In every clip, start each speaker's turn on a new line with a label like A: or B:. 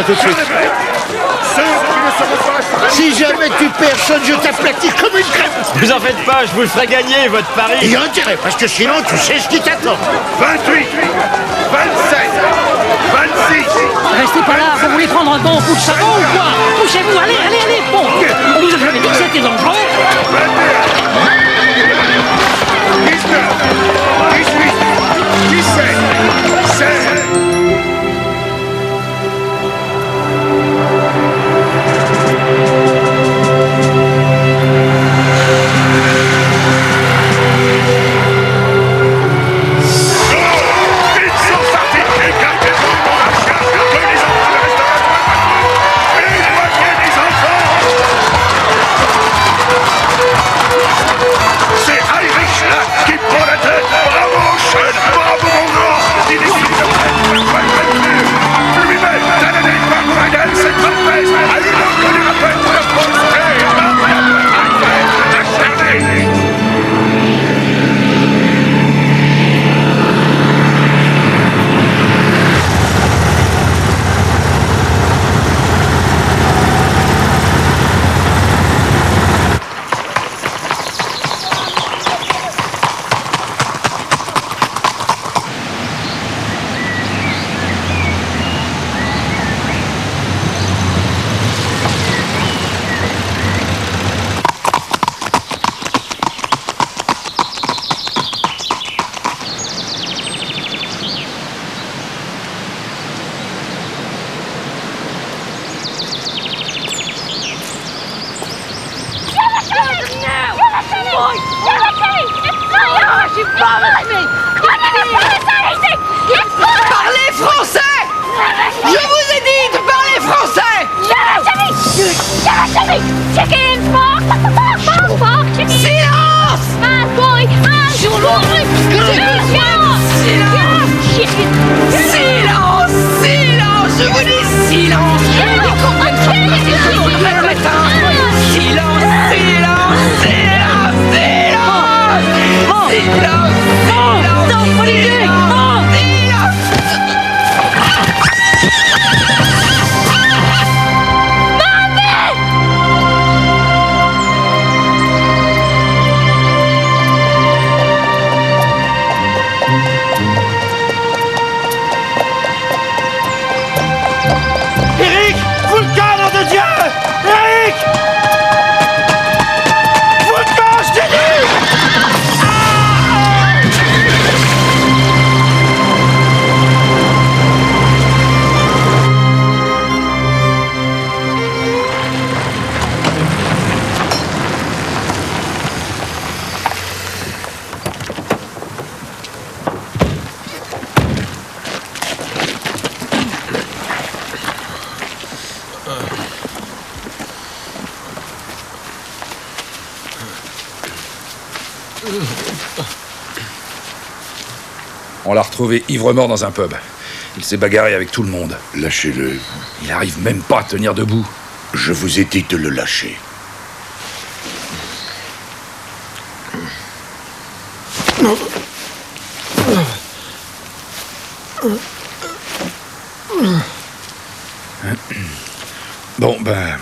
A: tout de suite.
B: Si jamais tu perds, je t'aplatis comme une crêpe.
C: Vous en faites pas, je vous le ferai gagner, votre pari.
B: Il y a intérêt, parce que sinon, tu sais ce qui t'attend.
A: 28, 27, 26.
D: Restez pas là, vous voulez prendre un bon coup de sabot ou quoi? Poussez-vous, allez, allez, allez. Bon, on vous a jamais dit que c'était dangereux.
A: 19, 18, 17, 16.
E: Parlez français! Je vous ai dit de parler français! Silence! Silence! Silence! Je vous dis silence! Ils comprennent pas pourquoi c'est toujours le même matin! Silence! Silence! Silence! Silence! Silence!
D: Non, Olivier, non!
C: Eric! Vous le cadre de Dieu! Eric! Vous le cadre, je t'ai dit!
F: On l'a retrouvé ivre-mort dans un pub. Il s'est bagarré avec tout le monde.
B: Lâchez-le.
F: Il arrive même pas à tenir debout.
B: Je vous ai dit de le lâcher.
F: Bon, ben...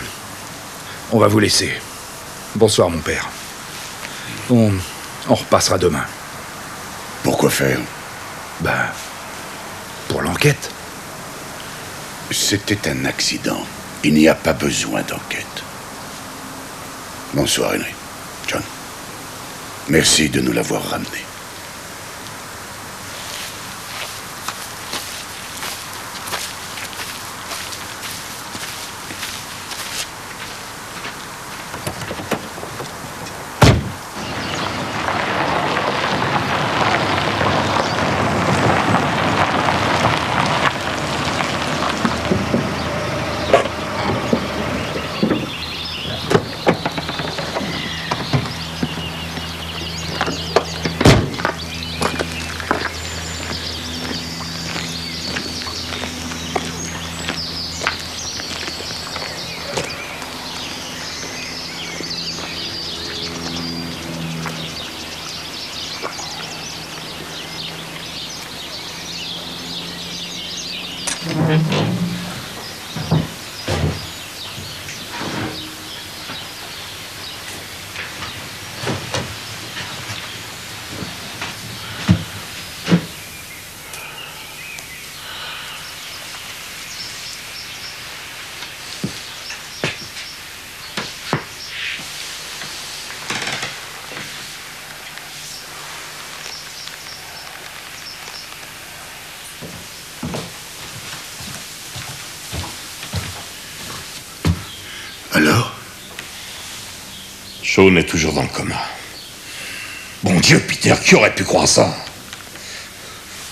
F: on va vous laisser. Bonsoir, mon père. On repassera demain.
B: Pourquoi faire?
F: Ben... pour l'enquête.
B: C'était un accident. Il n'y a pas besoin d'enquête. Bonsoir, Henry. John. Merci de nous l'avoir ramené. Sean est toujours dans le coma. Bon Dieu, Peter, qui aurait pu croire ça?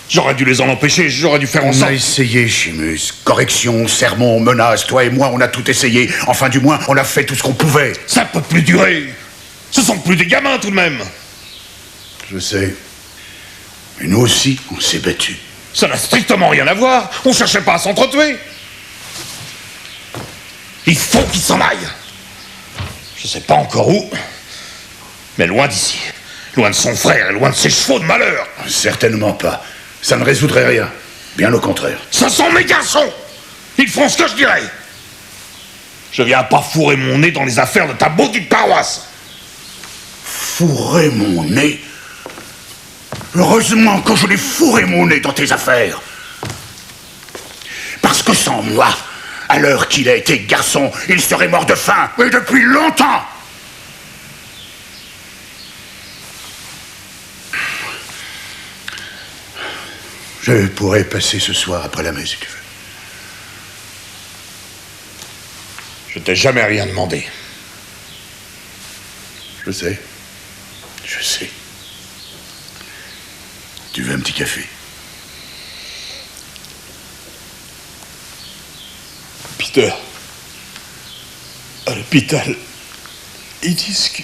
B: J'aurais dû les en empêcher, j'aurais dû faire en
A: On
B: sorte...
A: a essayé, Seamus. Correction, sermon, menace, toi et moi, on a tout essayé. Enfin, du moins, on a fait tout ce qu'on pouvait.
B: Ça peut plus durer. Ce sont plus des gamins, tout de même.
A: Je sais. Mais nous aussi, on s'est battus.
B: Ça n'a strictement rien à voir. On cherchait pas à s'entretuer. Il faut qu'il s'en aille. Je sais pas encore où, mais loin d'ici. Loin de son frère et loin de ses chevaux de malheur.
A: Certainement pas. Ça ne résoudrait rien. Bien au contraire.
B: Ce sont mes garçons. Ils feront ce que je dirais. Je viens pas fourrer mon nez dans les affaires de ta maudite paroisse.
A: Fourrer mon nez? Heureusement que je l'ai fourré mon nez dans tes affaires. Parce que sans moi, à l'heure qu'il a été garçon, il serait mort de faim, et depuis longtemps. Je pourrais passer ce soir après la messe, si tu veux.
B: Je t'ai jamais rien demandé.
A: Je sais. Je sais. Tu veux un petit café?
B: Peter, à l'hôpital, ils disent que...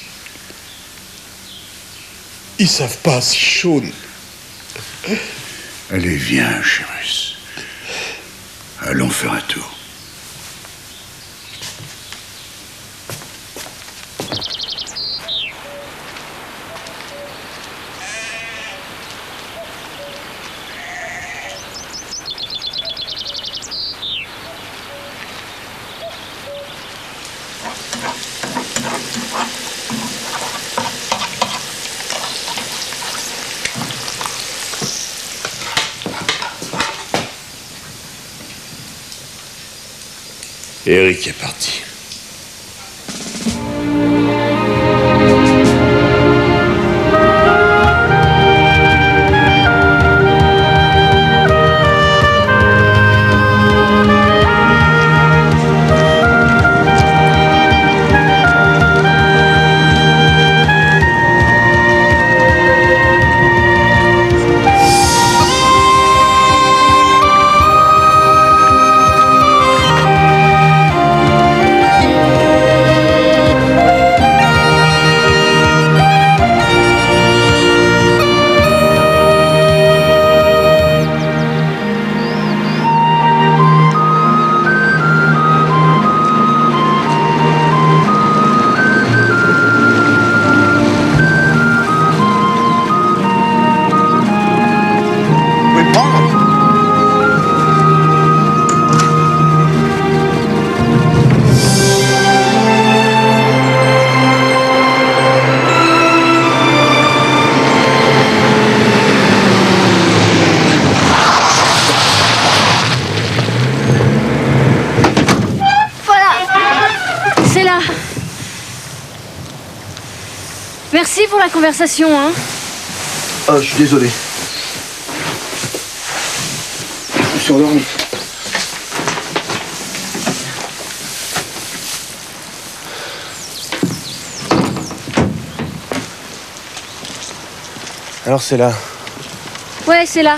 B: Ils savent pas si Sean...
A: Allez, viens, Seamus. Allons faire un tour.
B: Eric est parti.
G: Merci pour la conversation, hein.
H: Ah, je suis désolé. Je suis endormi. Alors c'est là.
G: Ouais, c'est là.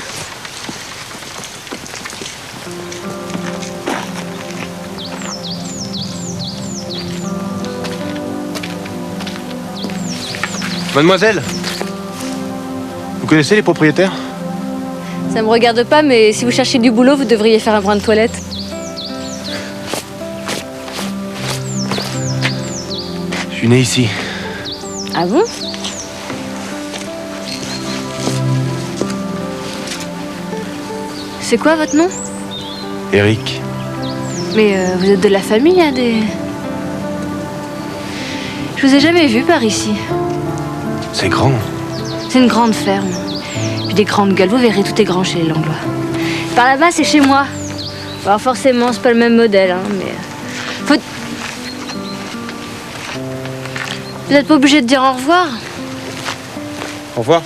H: Mademoiselle, vous connaissez les propriétaires?
G: Ça me regarde pas, mais si vous cherchez du boulot, vous devriez faire un brin de toilette.
H: Je suis né ici.
G: Ah bon? C'est quoi votre nom?
H: Eric.
G: Mais vous êtes de la famille, hein, des... Je vous ai jamais vu par ici.
H: C'est grand.
G: C'est une grande ferme. Puis des grandes gueules, vous verrez, tout est grand chez les Langlois. Par là-bas, c'est chez moi. Alors forcément, c'est pas le même modèle, hein, mais... Faut... Vous n'êtes pas obligé de dire au revoir.
H: Au revoir.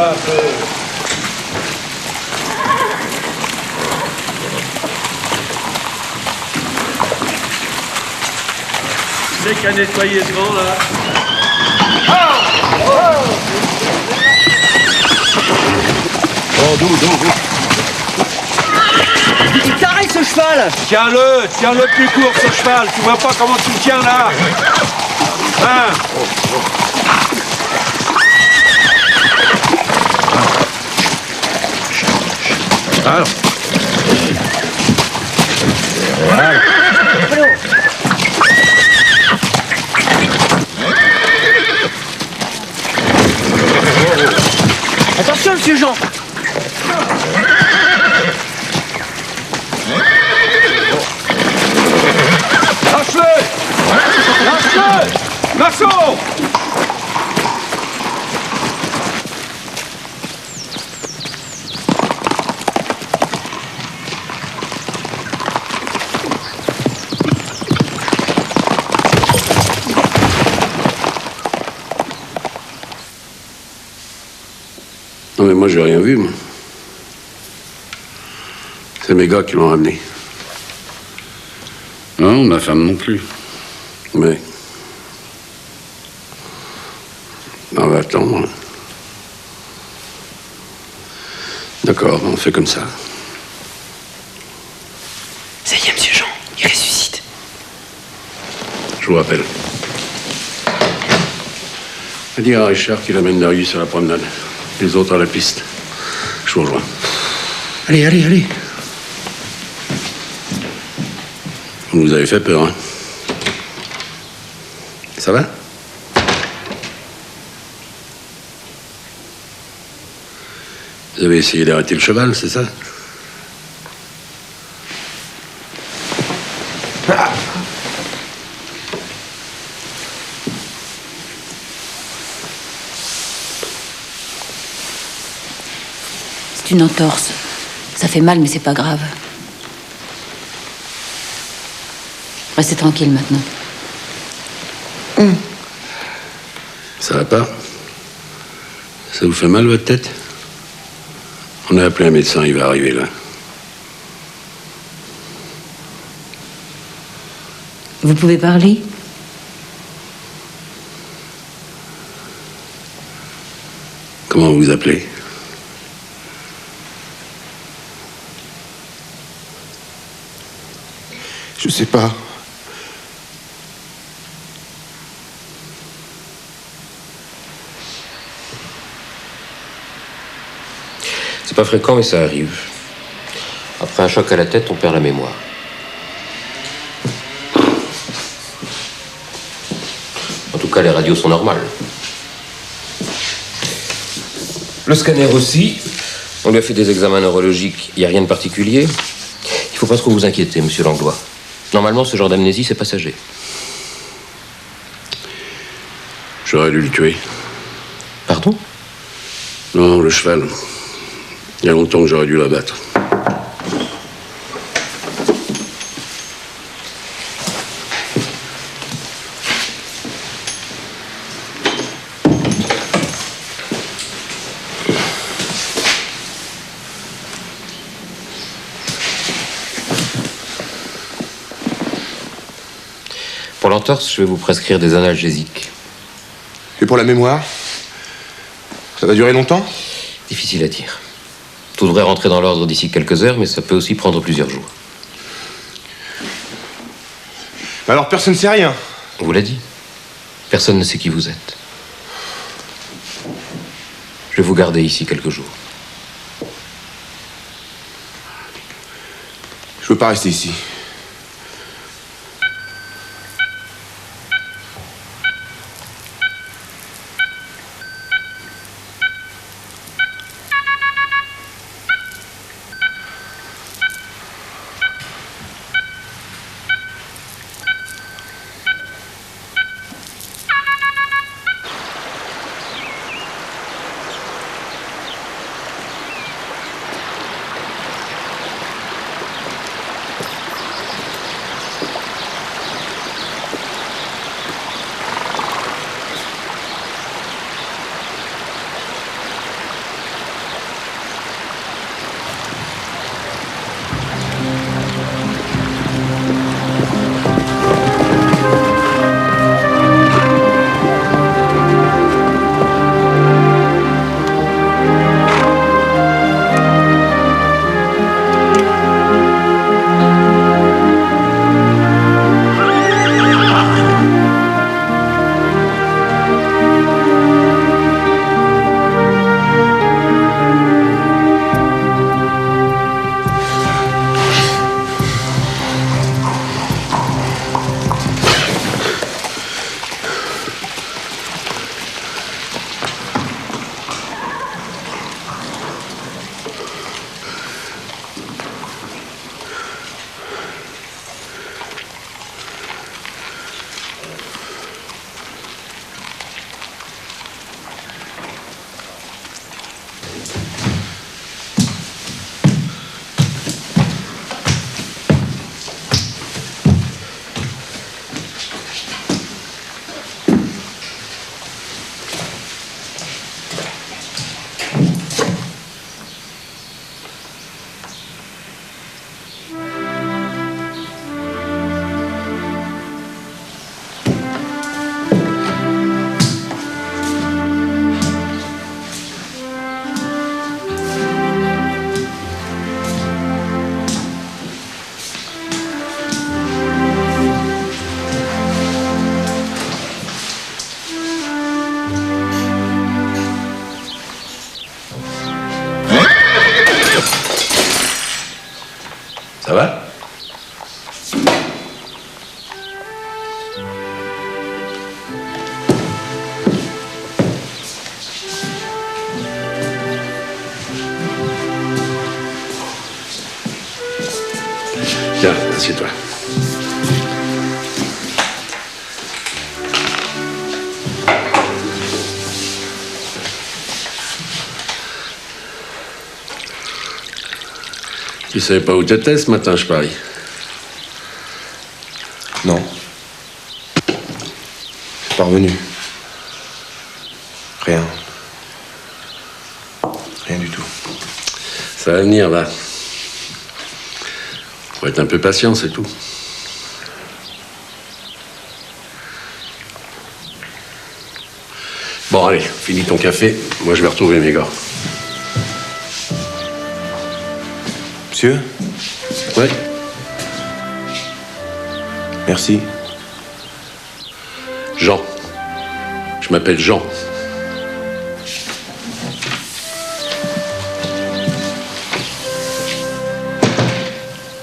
I: pas après. C'est qu'à nettoyer devant là.
C: Oh, d'où
E: Il t'arrête ce cheval!
I: Tiens-le plus court ce cheval. Tu vois pas comment tu le tiens là? Hein?
A: Alors. Voilà.
E: Attention, monsieur Jean!
I: Lâche-le! Lâche-le! Marceau!
J: Non mais moi j'ai rien vu, moi. C'est mes gars qui l'ont ramené.
A: Non, ma femme non plus.
J: Mais... On va attendre. D'accord, on fait comme ça.
E: Ça y est, monsieur Jean, il ressuscite.
J: Je vous rappelle. Dis à Richard qu'il amène Darius à la promenade. Les autres à la piste. Je vous rejoins. Allez. Vous nous avez fait peur, hein? Ça va? Vous avez essayé d'arrêter le cheval, c'est ça?
K: C'est une entorse. Ça fait mal, mais c'est pas grave. Restez tranquille maintenant.
J: Ça va pas? Ça vous fait mal, votre tête? On a appelé un médecin, il va arriver là.
K: Vous pouvez parler?
J: Comment vous vous appelez?
H: Je sais pas.
L: C'est pas fréquent, mais ça arrive. Après un choc à la tête, on perd la mémoire. En tout cas, les radios sont normales. Le scanner aussi. On lui a fait des examens neurologiques. Il n'y a rien de particulier. Il faut pas trop vous inquiéter, monsieur Langlois. Normalement, ce genre d'amnésie, c'est passager.
J: J'aurais dû le tuer.
L: Pardon?
J: Non, le cheval. Il y a longtemps que j'aurais dû l'abattre.
L: Pour l'entorse, je vais vous prescrire des analgésiques.
H: Et pour la mémoire? Ça va durer longtemps?
L: Difficile à dire. Tout devrait rentrer dans l'ordre d'ici quelques heures, mais ça peut aussi prendre plusieurs jours.
H: Alors personne ne sait rien?
L: On vous l'a dit. Personne ne sait qui vous êtes. Je vais vous garder ici quelques jours.
H: Je veux pas rester ici.
J: assieds-toi. Tu savais pas où t'étais ce matin, je parie?
H: Non. C'est pas revenu. Rien. Rien du tout.
J: Ça va venir, là. Faut être un peu patient, c'est tout. Bon, allez, finis ton café. Moi, je vais retrouver mes gars.
H: Monsieur?
J: Oui.
H: Merci.
J: Jean. Je m'appelle Jean.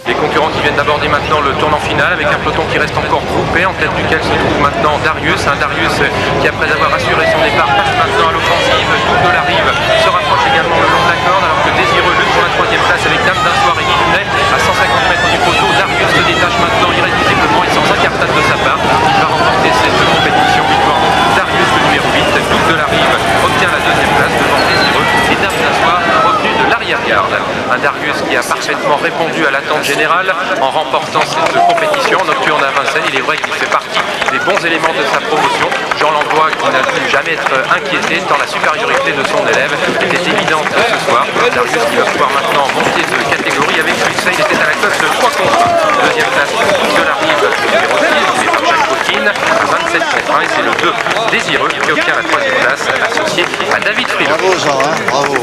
M: Les concurrents qui viennent d'aborder maintenant le tournant final avec un peloton qui reste encore groupé, en tête duquel se trouve maintenant Darius. Un Darius qui, après avoir assuré son départ, passe maintenant à l'offensive. Toute de la rive se rapproche également le long de la corde, alors que Désireux lutte pour la troisième place avec Dame d'un Soir et Guy Lunet à 150 mètres du poteau. Darius se détache maintenant irréduciblement et sans incartade de sa part. Il va remporter cette compétition. Victoire Darius, le numéro 8. Toute de la rive obtient la deuxième place devant Désireux et Dame d'un Soir revenu de l'arrière-garde. Un Darius qui a parfaitement répondu à l'attente générale en remportant cette compétition nocturne à Vincennes. Il est vrai qu'il fait partie des bons éléments de sa promotion. Jean Langlois qui n'a pu jamais être inquiété tant la supériorité de son élève était évidente ce soir. Darius qui va pouvoir maintenant monter de catégorie avec succès. Il était à la cote de 3 contre 1. Deuxième place de la rive numéro 6, joué par Jacques Coquine à 27 contre 1. Et c'est le 2 Désireux qui obtient la troisième place associé à David Frilot.
N: Bravo Jean, hein, bravo.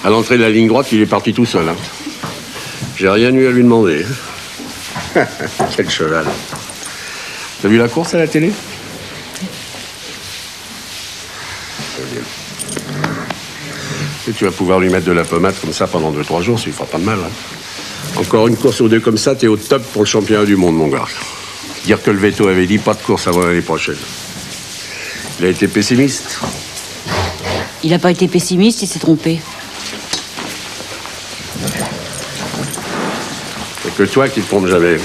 J: À l'entrée de la ligne droite, il est parti tout seul. Hein. J'ai rien eu à lui demander. Quel cheval. T'as vu la course à la télé? Et tu vas pouvoir lui mettre de la pommade comme ça pendant 2-3 jours, ça lui fera pas de mal. Hein. Encore une course ou deux comme ça, t'es au top pour le championnat du monde, mon gars. Dire que le veto avait dit pas de course avant l'année prochaine. Il a été pessimiste.
K: Il n'a pas été pessimiste, il s'est trompé.
J: C'est que toi qui te trompes jamais.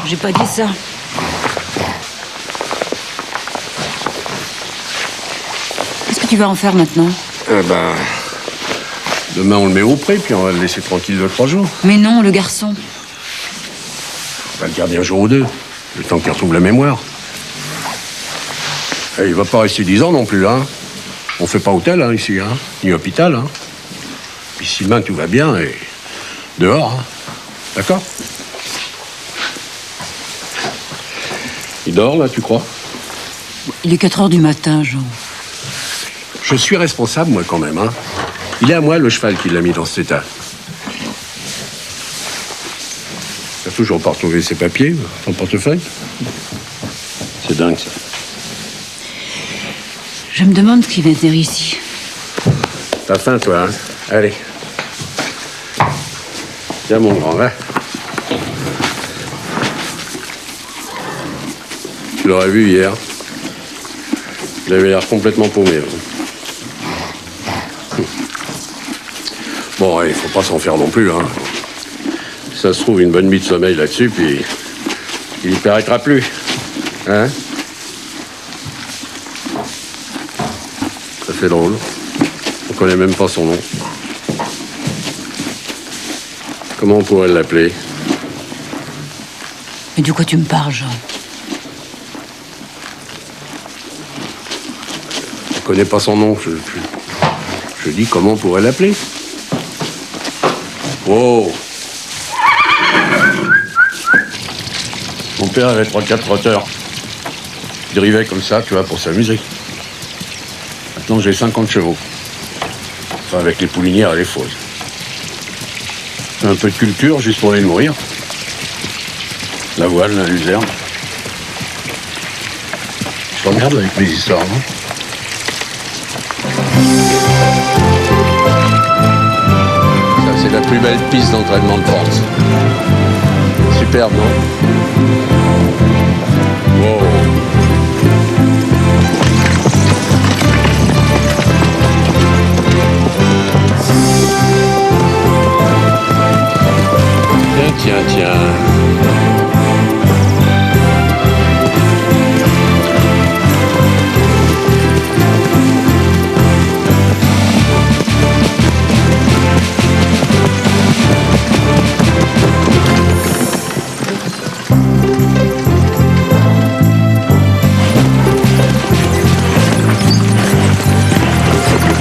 K: J'ai pas dit ça. Qu'est-ce que tu vas en faire maintenant?
J: Demain, on le met au pré, puis on va le laisser tranquille 2-3 jours.
K: Mais non, le garçon.
J: On va le garder un jour ou deux, le temps qu'il retrouve la mémoire. Et il va pas rester 10 ans non plus, hein. On fait pas hôtel, hein, ici, hein, ni hôpital, hein. Puis si demain tout va bien, et dehors, hein. D'accord? Il dort, là, tu crois?
K: Il est 4 heures du matin, Jean.
J: Je suis responsable, moi, quand même, hein. Il est à moi, le cheval, qui l'a mis dans cet état. T'as toujours pas retrouvé ses papiers, ton portefeuille? C'est dingue, ça.
K: Je me demande ce qu'il va venir ici.
J: T'as faim, toi, hein? Allez. Viens, mon grand, va. Tu l'aurais vu hier. Il avait l'air complètement paumé. Bon, il faut pas s'en faire non plus, hein. Ça se trouve, une bonne nuit de sommeil là-dessus, puis il y paraîtra plus. Hein? Ça fait drôle. On connaît même pas son nom. Comment on pourrait l'appeler?
K: Mais de quoi tu me parles, Jean?
J: Je connais pas son nom. Je dis comment on pourrait l'appeler. père avait 3-4 trotteurs. Il drivait comme ça, tu vois, pour s'amuser. Maintenant, j'ai 50 chevaux. Enfin, avec les poulinières et les fauses. Un peu de culture, juste pour les nourrir. La voile, la luzerne. Je t'emmerde avec mes histoires, non? Ça, c'est la plus belle piste d'entraînement de France. Superbe, non? Wow. Tiens.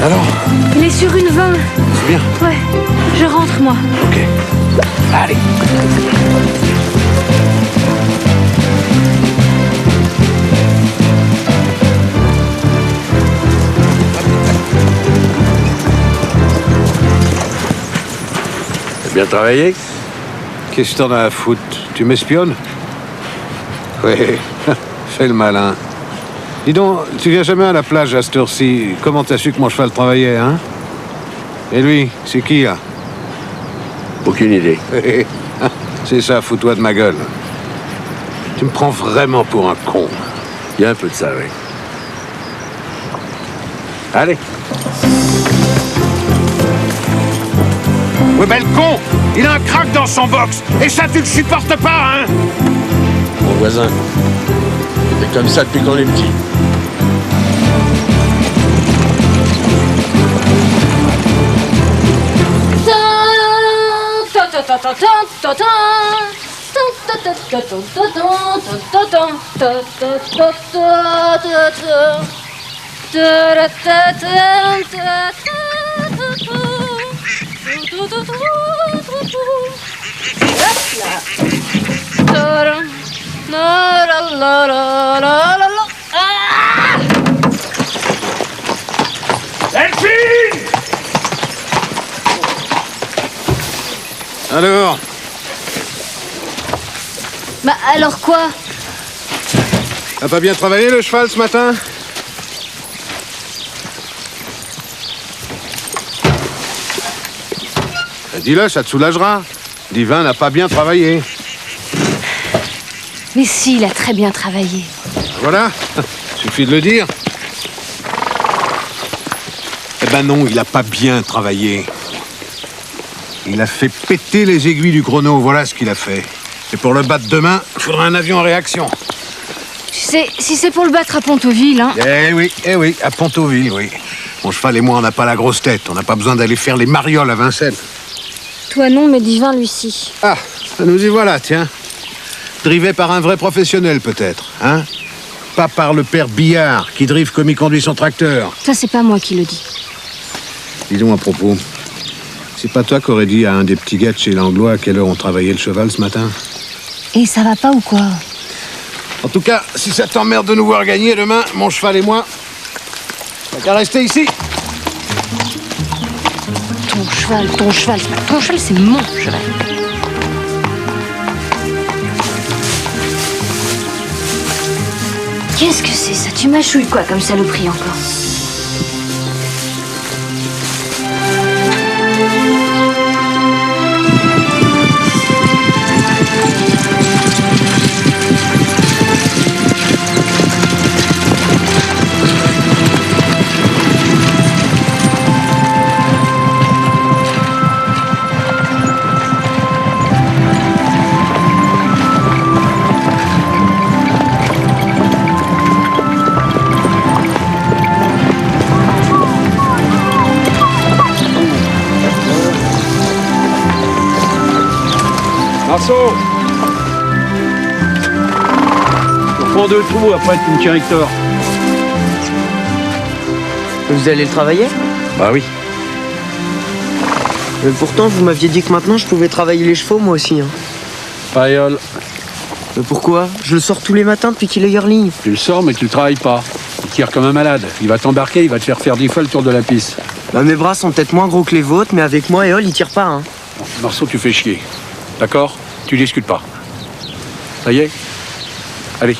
J: Alors?
G: Il est sur une 20.
J: C'est bien.
G: Ouais, je rentre moi.
J: Ok. Allez. T'as bien travaillé?
I: Qu'est-ce que t'en as à foutre? Tu m'espionnes? Oui, fais le malin. Dis donc, tu viens jamais à la plage à cette heure-ci. Comment t'as su que mon cheval travaillait, hein? Et lui, c'est qui, là?
J: Aucune idée.
I: C'est ça, fous-toi de ma gueule. Tu me prends vraiment pour un con.
J: Il y a un peu de ça, oui. Allez.
I: Ouais, ben le con! Il a un crack dans son box! Et ça, tu le supportes pas, hein?
J: Mon voisin. C'est comme ça depuis qu'on est petit.
I: Delphine! Alors?
G: Bah alors quoi?
I: T'as pas bien travaillé le cheval ce matin? Dis-le, ça te soulagera. Divin n'a pas bien travaillé.
G: Mais si, il a très bien travaillé.
I: Voilà, suffit de le dire. Eh ben non, il a pas bien travaillé. Il a fait péter les aiguilles du chrono, voilà ce qu'il a fait. Et pour le battre demain, il faudra un avion en réaction.
G: Tu sais, si c'est pour le battre à Pontoville, hein...
I: Eh oui, à Pontoville, oui. Mon cheval et moi, on n'a pas la grosse tête. On n'a pas besoin d'aller faire les marioles à Vincennes.
G: Toi non, mais Divin, lui, si.
I: Ah, nous y voilà, tiens. Drivé par un vrai professionnel, peut-être, hein? Pas par le père Billard, qui drive comme il conduit son tracteur.
G: Ça, c'est pas moi qui le dis.
I: Dis donc à propos, c'est pas toi qui aurais dit à un des petits gars de chez Langlois à quelle heure on travaillait le cheval ce matin?
G: Et ça va pas ou quoi?
I: En tout cas, si ça t'emmerde de nous voir gagner demain, mon cheval et moi, t'as qu'à rester ici.
G: Ton cheval, c'est pas ton cheval, c'est mon cheval. Qu'est-ce que c'est ça? Tu m'achouilles quoi comme saloperie encore?
I: Marceau! Au fond de trou, après tu me tiens Hector.
N: Vous allez le travailler?
J: Bah oui.
N: Mais pourtant, vous m'aviez dit que maintenant je pouvais travailler les chevaux, moi aussi. Hein.
J: Païole.
N: Mais pourquoi? Je le sors tous les matins depuis qu'il est yearling.
I: Tu le sors, mais tu le travailles pas. Il tire comme un malade. Il va t'embarquer, il va te faire 10 fois le tour de la piste.
N: Bah, mes bras sont peut-être moins gros que les vôtres, mais avec moi et Hall, il tire pas, hein.
I: Marceau, tu fais chier. D'accord? Tu discutes pas. Ça y est? Allez.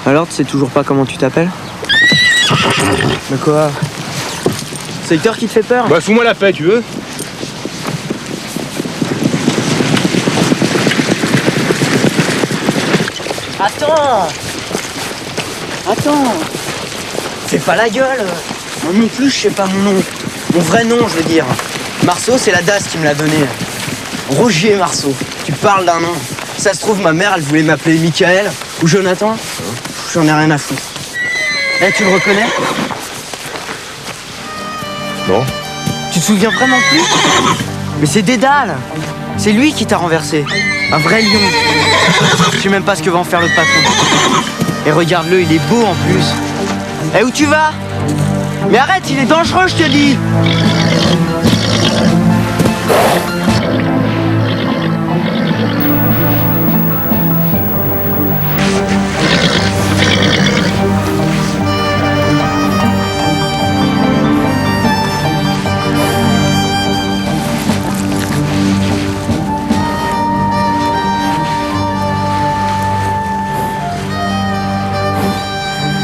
N: Alors, tu sais toujours pas comment tu t'appelles? Mais quoi? C'est Hector qui te fait peur?
H: Bah, fous-moi la paix, tu veux?
N: Attends! Attends! Fais pas la gueule! Moi non plus, je sais pas mon nom. Mon vrai nom, je veux dire. Marceau, c'est la DAS qui me l'a donné. Rogier Marceau. Tu parles d'un nom. Ça se trouve, ma mère, elle voulait m'appeler Michael ou Jonathan. J'en ai rien à foutre. Eh, tu le reconnais?
H: Non.
N: Tu te souviens vraiment plus? Mais c'est Dédale! C'est lui qui t'a renversé. Un vrai lion. Je sais même pas ce que va en faire le patron. Et regarde-le, il est beau en plus. Eh, où tu vas? Mais arrête, il est dangereux, je te dis!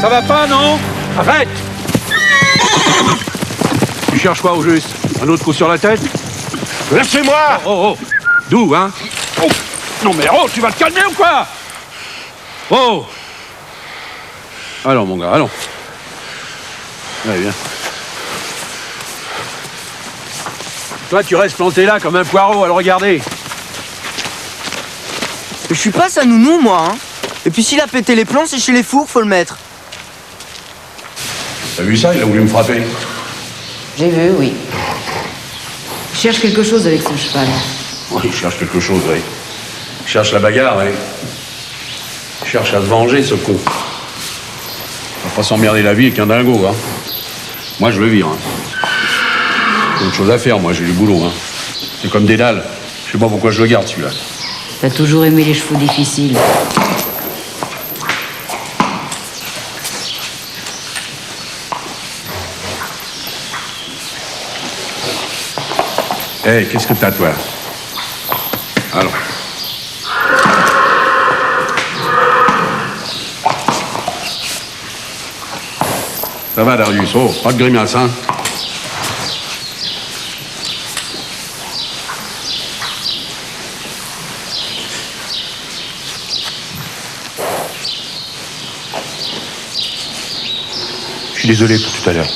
I: Ça va pas, non? Arrête! Tu cherches quoi au juste? Un autre coup sur la tête?
H: Lâchez-moi!
I: Oh, oh! D'où, hein? Oh! Non mais oh, tu vas te calmer ou quoi? Oh! Allons, mon gars, allons. Allez, viens. Toi, tu restes planté là comme un poireau à le regarder.
N: Je suis pas sa nounou, moi, hein. Et puis s'il a pété les plombs, c'est chez les fours, faut le mettre.
J: T'as vu ça? Il a voulu me frapper.
K: J'ai vu, oui. Il cherche quelque chose avec son cheval.
J: Oui, il cherche quelque chose, oui. Il cherche la bagarre, oui. Il cherche à se venger, ce con. On va pas s'emmerder la vie avec un dingo, hein. Moi, je veux vivre, hein. J'ai autre chose à faire, moi, j'ai du boulot, hein. C'est comme Dédale. Je sais pas pourquoi je le garde, celui-là.
K: T'as toujours aimé les chevaux difficiles.
J: Hé, hey, qu'est-ce que t'as, toi? Allons. Ça va, Darius? Oh, pas de grimace, hein? Je suis désolé pour tout à l'heure.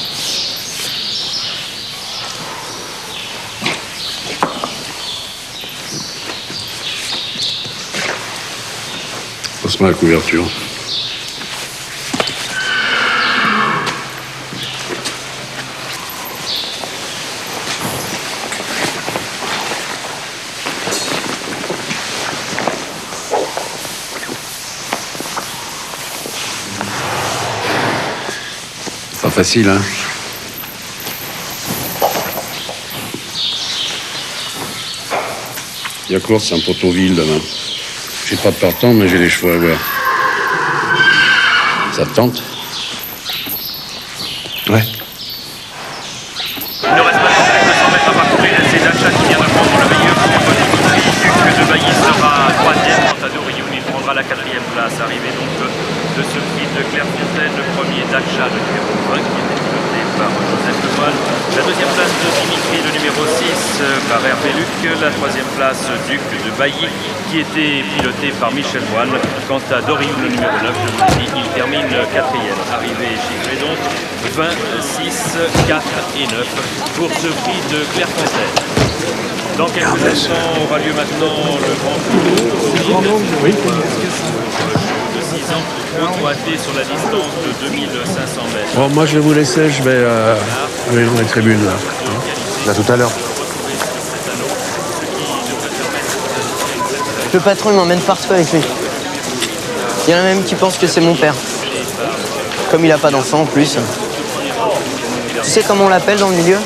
J: Passe-moi la couverture. Pas facile, hein? Il y a course, c'est un Potonville demain. J'ai pas de partant, mais j'ai les chevaux à voir. Ça te tente? Ouais.
M: Il ne reste pas plus que 200 mètres à parcourir. C'est Dacha qui vient de prendre le meilleur pour une bonne écoutrie. Duc de Bailly sera 3e. Quant à Dorioun, il prendra la 4e place. Arrivé donc de ce prix de Clairefontaine, le premier Dacha de numéro 20 qui était piloté par Joseph Lemoine. La deuxième place de Dimitri, le numéro 6, par Hervé Luc. La troisième place, Duc de Bailly, qui était piloté par Michel Moine. Quant à Doriou, le numéro 9, je vous l'ai dit, il termine quatrième. Arrivée chiffrée donc 20, 6, 4 et 9 pour ce prix de Clairefontaine. Dans quelques instants aura lieu maintenant le Grand Prix de 6 ans, auto-attelé sur la distance de 2500 mètres.
J: Bon, moi je vais vous laisser, je vais aller dans les tribunes là.
H: À tout à l'heure.
N: Le patron il m'emmène partout avec lui. Il y en a même qui pensent que c'est mon père. Comme il a pas d'enfant en plus. Tu sais comment on l'appelle dans le milieu?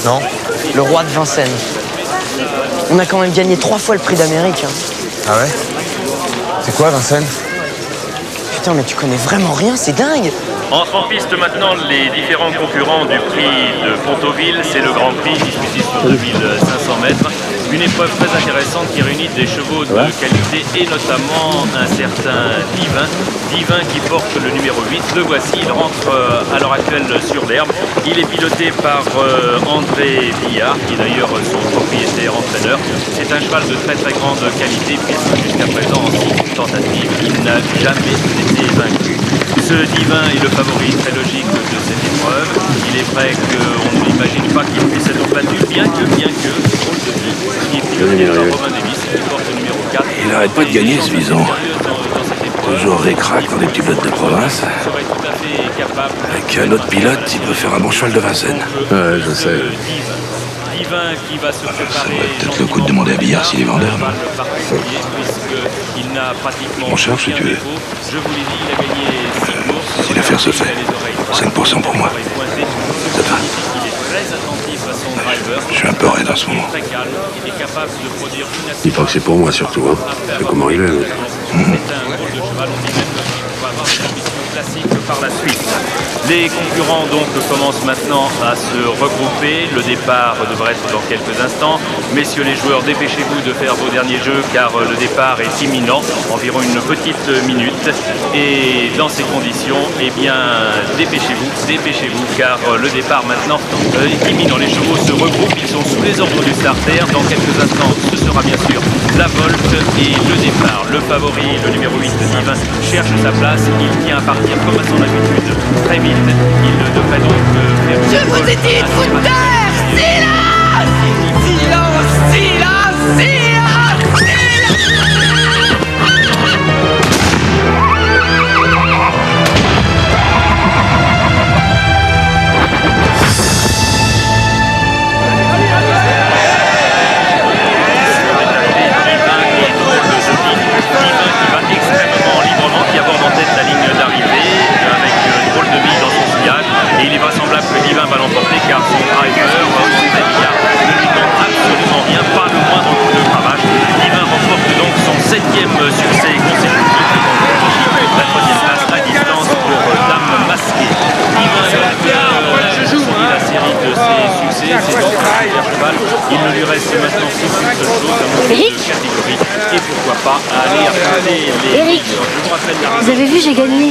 H: Non.
N: Le roi de Vincennes. On a quand même gagné 3 fois le prix d'Amérique.
H: Ah ouais? C'est quoi, Vincennes?
N: Putain, mais tu connais vraiment rien, c'est dingue!
M: Entrent en piste maintenant les différents concurrents du prix de Pontoville. C'est le Grand Prix disputé sur 2500 mètres. Une épreuve très intéressante qui réunit des chevaux de qualité et notamment un certain Divin. Divin qui porte le numéro 8. Le voici, il rentre à l'heure actuelle sur l'herbe. Il est piloté par André Billard, qui est d'ailleurs son propriétaire-entraîneur. C'est un cheval de très très grande qualité puisque jusqu'à présent, en 6 tentatives, il n'a jamais été vaincu. Ce Divin est le favori très logique de cette épreuve. Il est vrai qu'on ne l'imagine pas qu'il puisse être battu, bien que, drôle de vie, qui est piloté par Robin Davis, qui porte le numéro 4.
F: Il n'arrête pas de gagner, ce bison. Toujours récrac dans des petits pilotes de province. Avec un autre pilote, il peut faire un bon cheval de Vincennes.
J: Ouais, je sais.
M: Divin qui va se préparer.
F: Ça vaut peut-être le coup de demander à Billard s'il est vendeur.
M: On
F: cherche si tu veux.
M: Je vous l'ai dit, il a gagné 6 courses.
F: Si l'affaire se fait, 5% pour moi. Ça va. Je suis un peu raide en ce moment.
J: Dis pas que c'est pour moi surtout, hein. C'est comment il est.
M: Classique par la suite. Les concurrents donc commencent maintenant à se regrouper. Le départ devrait être dans quelques instants. Messieurs les joueurs, dépêchez-vous de faire vos derniers jeux car le départ est imminent, environ une petite minute. Et dans ces conditions, eh bien, dépêchez-vous car le départ maintenant est imminent. Les chevaux se regroupent, ils sont sous les ordres du starter. Dans quelques instants, ce sera bien sûr la volte et le départ. Le favori, le numéro 8, Divin, cherche sa place. Il tient à partir comme à son habitude. Très vite, il devrait donc faire...
E: Je vous ai dit de vous taire! Silence! Silence! Silence! Silence!
M: Qui aborde en tête la ligne d'arrivée avec une drôle de bille dans son sillage et il est vraisemblable que Divin va l'emporter car son driver, André Billard, ne lui tente absolument rien, pas le moindre coup de cravache. Divin remporte donc son 7e succès consécutif la 3e place à distance pour Dame Masquée. Divin a la série de ses succès, c'est donc un super cheval. Il ne lui reste maintenant plus qu'une seule chose à monter de catégorie et pourquoi pas aller affronter les
G: Eric, vous avez vu, j'ai gagné.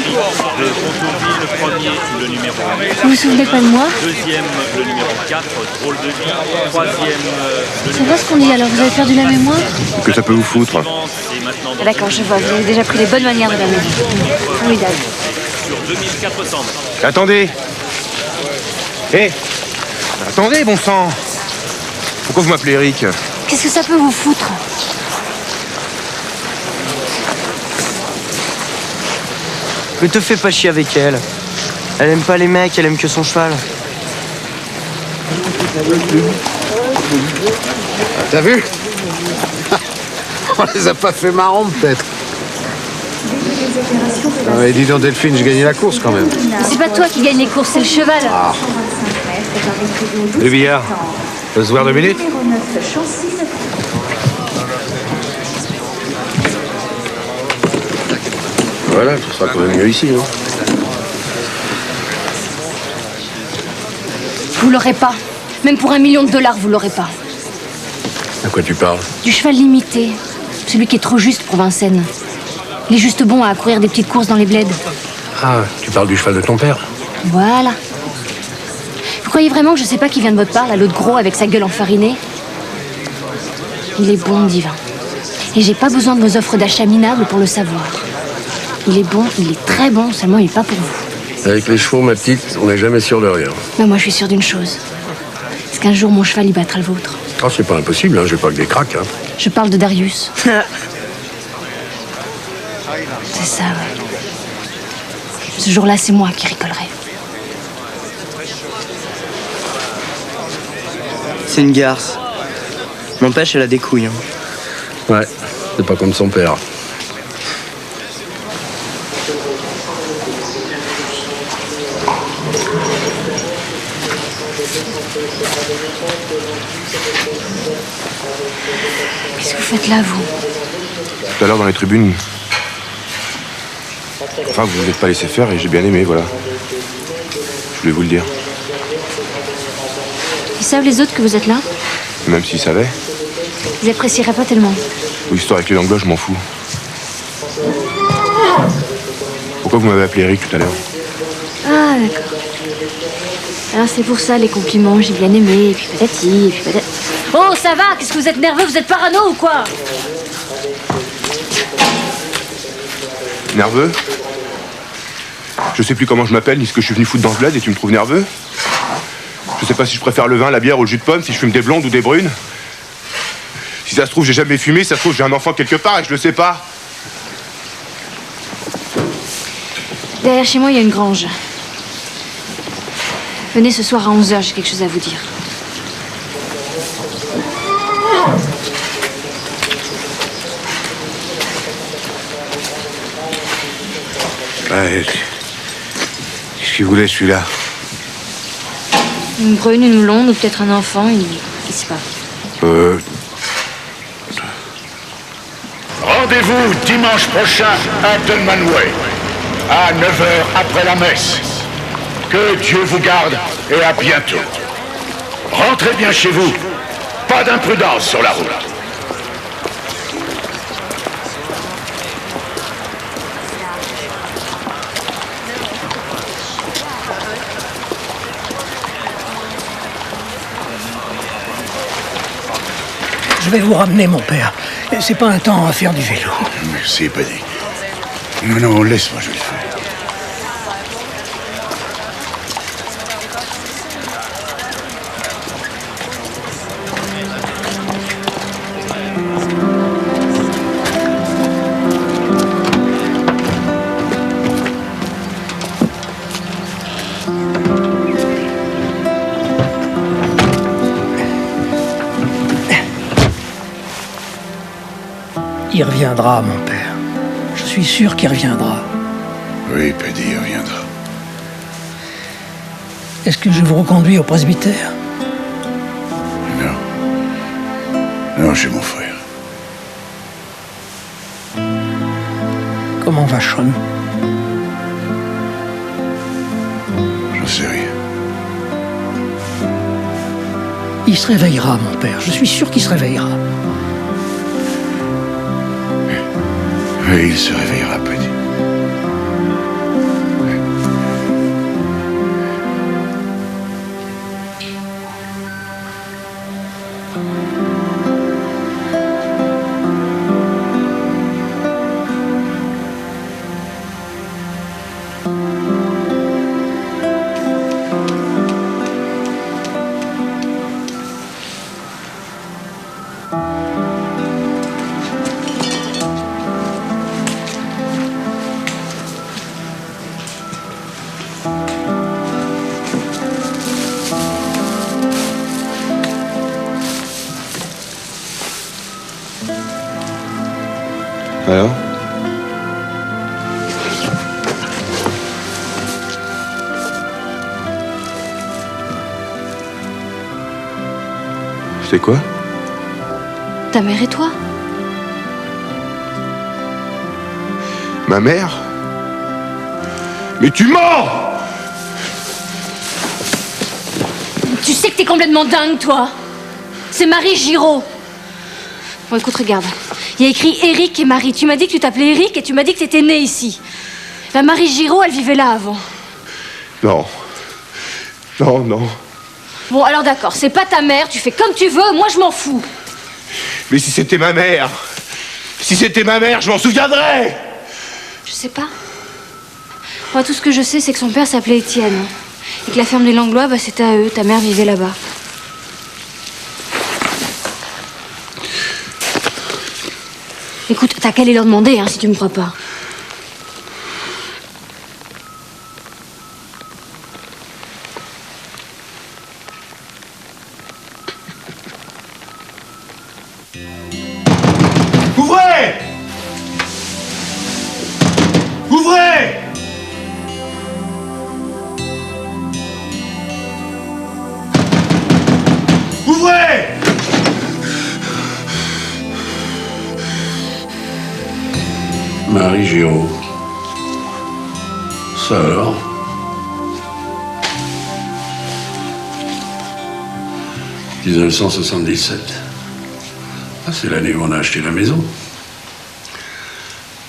M: Le Pontoville, le premier, le numéro 1.
G: Vous vous souvenez pas de moi?
M: Deuxième, le numéro 4, drôle de vie. Troisième,
G: C'est pas ce qu'on dit alors, vous avez perdu la mémoire?
H: Que ça peut vous foutre?
G: D'accord, je vois, vous avez déjà pris les bonnes manières de la maison. Formidable.
M: Sur 2400.
H: Attendez! Hé! Attendez, bon sang! Pourquoi vous m'appelez Eric?
G: Qu'est-ce que ça peut vous foutre?
N: Mais te fais pas chier avec elle. Elle aime pas les mecs, elle aime que son cheval.
I: T'as vu? On les a pas fait marrants, peut-être. Ah mais dis donc, Delphine, j'ai gagné la course quand même.
G: C'est pas toi qui gagne les courses, c'est le cheval.
I: Ah. Le billard, peut se voir 2 minutes?
J: Voilà, ce sera quand même mieux ici, non?
G: Vous l'aurez pas. Même pour $1 million, vous l'aurez pas.
J: À quoi tu parles?
G: Du cheval limité. Celui qui est trop juste pour Vincennes. Il est juste bon à courir des petites courses dans les bleds.
J: Ah, tu parles du cheval de ton père?
G: Voilà. croyez vraiment que je sais pas qui vient de votre part, là, l'autre gros avec sa gueule enfarinée? Il est bon, divin. Et j'ai pas besoin de vos offres d'achat minables pour le savoir. Il est bon, il est très bon, seulement il est pas pour vous.
J: Avec les chevaux, ma petite, on n'est jamais sûr de rien.
G: Mais moi, je suis sûre d'une chose. C'est qu'un jour, mon cheval, il battra le vôtre.
J: Oh, c'est pas impossible, hein, j'ai pas que des cracks. Hein.
G: Je parle de Darius. C'est ça, ouais. Ce jour-là, c'est moi qui rigolerai.
N: C'est une garce. N'empêche, elle a des couilles. Hein.
J: Ouais, c'est pas comme son père.
G: Qu'est-ce que vous faites là, vous?
H: Tout à l'heure dans les tribunes. Enfin, vous vous êtes pas laissé faire et j'ai bien aimé, voilà. Je voulais vous le dire.
G: Ils savent les autres que vous êtes là?
H: Même s'ils savaient.
G: Ils apprécieraient pas tellement.
H: L'histoire avec les Langlois, je m'en fous. Pourquoi vous m'avez appelé Eric tout à l'heure?
G: Ah, d'accord. Alors c'est pour ça, les compliments, j'ai bien aimé, et puis patati, et puis patati. Oh, ça va? Qu'est-ce que vous êtes nerveux? Vous êtes parano ou quoi?
H: Nerveux? Je sais plus comment je m'appelle, ni ce que je suis venu foutre dans ce bled et tu me trouves nerveux? Je sais pas si je préfère le vin, la bière ou le jus de pomme, si je fume des blondes ou des brunes. Si ça se trouve, j'ai jamais fumé, si ça se trouve, j'ai un enfant quelque part et je le sais pas.
G: Derrière chez moi, il y a une grange. Venez ce soir à 11h, j'ai quelque chose à vous dire.
I: Ouais, qu'est-ce qu'il voulait, celui-là?
G: Une brune, une blonde, ou peut-être un enfant, il sait pas.
A: Rendez-vous dimanche prochain à Dunmanway, à 9h après la messe. Que Dieu vous garde et à bientôt. Rentrez bien chez vous. Pas d'imprudence sur la route.
O: Je vais vous ramener, mon père. C'est pas un temps à faire du vélo.
A: Merci, Paddy. Non, laisse-moi, je le fais.
O: Il reviendra, mon père. Je suis sûr qu'il reviendra.
A: Oui, Paddy, il reviendra.
O: Est-ce que je vous reconduis au presbytère?
A: Non, chez mon frère.
O: Comment va Sean?
A: J'en sais rien.
O: Il se réveillera, mon père. Je suis sûr qu'il se réveillera.
A: Oui, il se réveillera, Paddy.
H: Alors? C'est quoi?
G: Ta mère et toi?
H: Ma mère? Mais tu mens!
G: Tu sais que t'es complètement dingue, toi. C'est Marie Giraud. Bon, écoute, regarde. Il y a écrit Eric et Marie. Tu m'as dit que tu t'appelais Eric et tu m'as dit que t'étais né ici. La Marie Giraud, elle vivait là avant.
H: Non. Non, non.
G: Bon, alors d'accord, c'est pas ta mère, tu fais comme tu veux, moi je m'en fous.
H: Mais si c'était ma mère, je m'en souviendrais.
G: Je sais pas. Moi, tout ce que je sais, c'est que son père s'appelait Étienne. Et que la ferme des Langlois, bah, c'était à eux. Ta mère vivait là-bas. Écoute, t'as qu'à aller leur demander, hein, si tu me crois pas.
H: Ouvrez! Ouvrez! Ouvrez!
J: Marie Giraud. Ça alors? « 1977. Ah, c'est l'année où on a acheté la maison.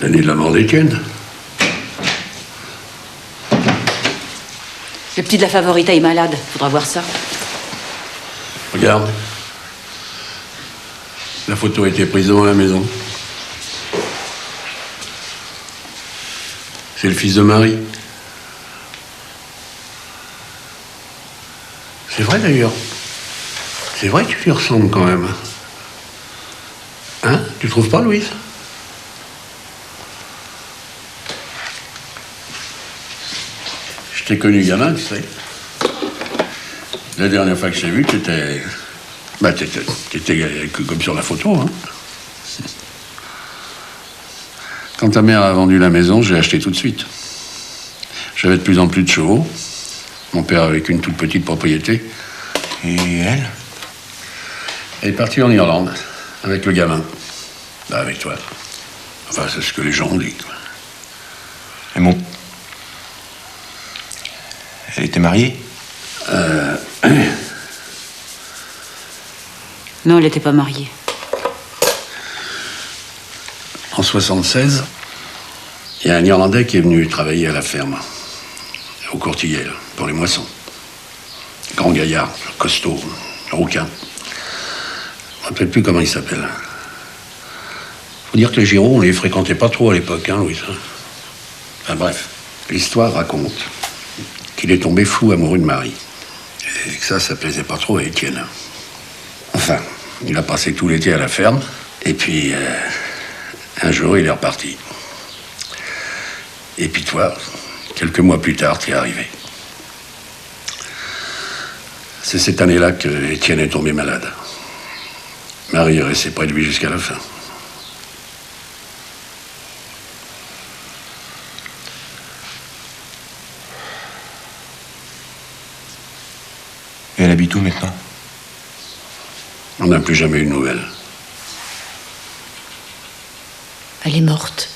J: L'année de la mort d'Étienne.
K: Le petit de la Favorita est malade. Faudra voir ça.
J: Regarde. La photo a été prise devant la maison. C'est le fils de Marie. C'est vrai d'ailleurs. C'est vrai que tu lui ressembles quand même. Hein? Tu trouves pas, Louise? Je t'ai connu gamin, tu sais. La dernière fois que je t'ai vu, t'étais... Bah, t'étais comme sur la photo, hein. Quand ta mère a vendu la maison, j'ai acheté tout de suite. J'avais de plus en plus de chevaux. Mon père avait qu'une toute petite propriété. Et elle? Elle est partie en Irlande, avec le gamin. Bah, avec toi. Enfin, c'est ce que les gens ont dit, quoi.
H: Et bon. Elle était mariée?
K: Non, elle n'était pas mariée.
J: En 76, il y a un Irlandais qui est venu travailler à la ferme, au Courtillais, là, pour les moissons. Grand gaillard, costaud, rouquin. Je ne me rappelle plus comment il s'appelle. Faut dire que les Giraud, on les fréquentait pas trop à l'époque, hein, Louise. Enfin bref, l'histoire raconte qu'il est tombé fou amoureux de Marie. Et que ça plaisait pas trop à Étienne. Enfin, il a passé tout l'été à la ferme, et puis... un jour, il est reparti. Et puis toi, quelques mois plus tard, t'es arrivé. C'est cette année-là que Étienne est tombé malade. Marie est restée près de lui jusqu'à la fin.
H: Et elle habite où maintenant?
J: On n'a plus jamais eu de nouvelles.
K: Elle est morte.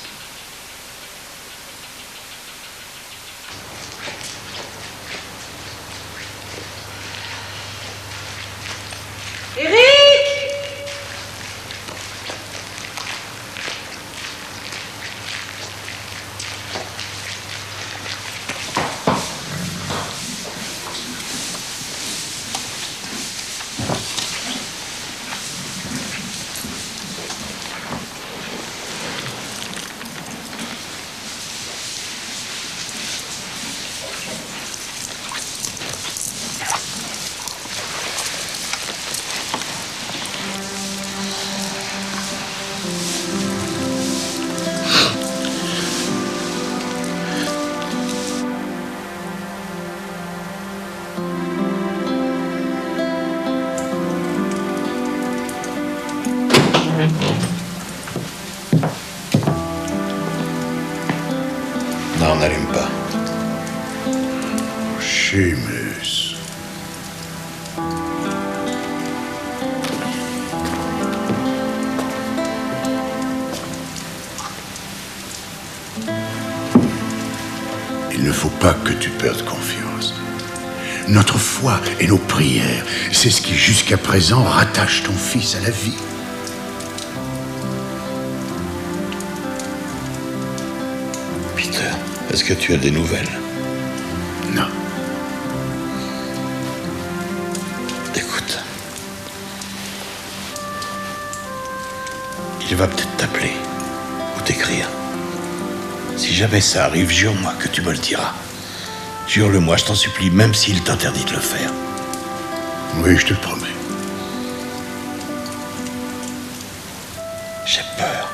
B: Non, on n'allume pas. Seamus. Il ne faut pas que tu perdes confiance. Notre foi et nos prières, c'est ce qui jusqu'à présent rattache ton fils à la vie.
P: Est-ce que tu as des nouvelles?
B: Non. Il va peut-être t'appeler ou t'écrire. Si jamais ça arrive, jure-moi que tu me le diras. Jure-le-moi, je t'en supplie, même s'il t'interdit de le faire. Oui, je te le promets. J'ai peur.